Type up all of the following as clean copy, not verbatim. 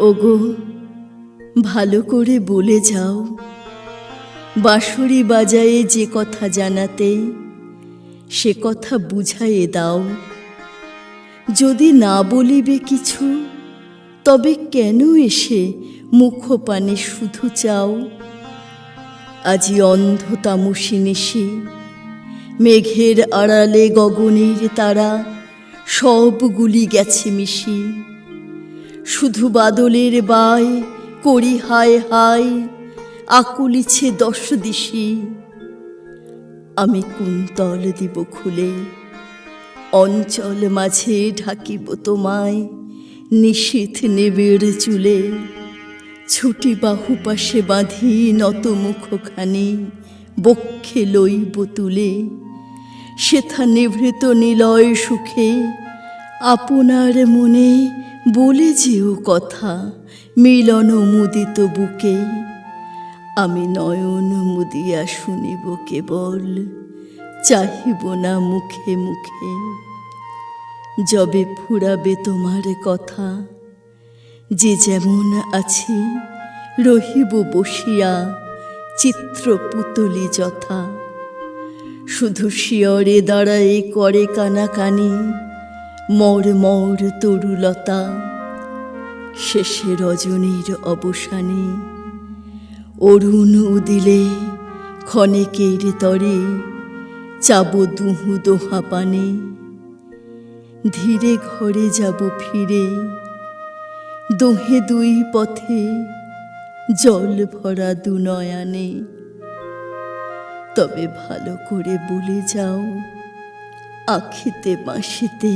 ওগো, ভালো করে বলে যাও, বাঁশরি বাজায়ে যে কথা জানাতে সে কথা বুঝাইয়ে দাও। যদি না বলিবে কিছু, তবে কেন এসে মুখপানে শুধু চাও? আজি অন্ধ তামসী নিশি, মেঘের আড়ালে গগনের তারা সবগুলি গেছে মিশি। শুধু বাদলের বাই করি হায় হায়, আকুলিছে দশ দিশি। আমি কুন্তল দিব খুলে, অঞ্চল মাঝে ঢাকিব তোমায় নিশীথ নিবিড় চুলে। ছুটি বাহু পাশে বাঁধি নত মুখখানি বক্ষে লইব তুলে। সেথা নিভৃত নিলয় সুখে আপনার মনে বলে যেও কথা মিলন মুদিত বুকে। আমি নয়ন মুদিয়া শুনিব কেবল, চাহিব না মুখে মুখে। যবে ফুরাবে তোমার কথা, যে যেমন আছি রহিব বসিয়া চিত্র পুতলি যথা। শুধু শিয়রে দাঁড়ায়ে করে কানাকানি মর মর তরুলতা। শেষে রজনীর অবসানে অরুণ উদিলে ক্ষণেকের তরে চাব দুহু দোহা পানে। ধীরে ঘরে যাব ফিরে, দোহে দুই পথে জল ভরা দু নয়ানে। তবে ভালো করে বলে যাও, আখিতে বাঁশিতে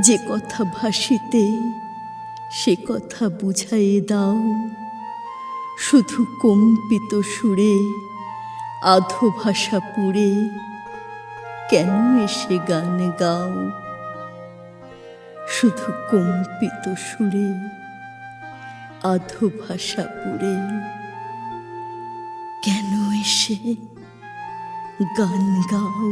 যে কথা ভাসিতে সে কথা বুঝাইয়ে দাও। শুধু কম্পিত সুরে আধো ভাষা পুড়ে কেন এসে গান গাও? শুধু কম্পিত সুরে আধো ভাষা পুড়ে কেন এসে গান গাও?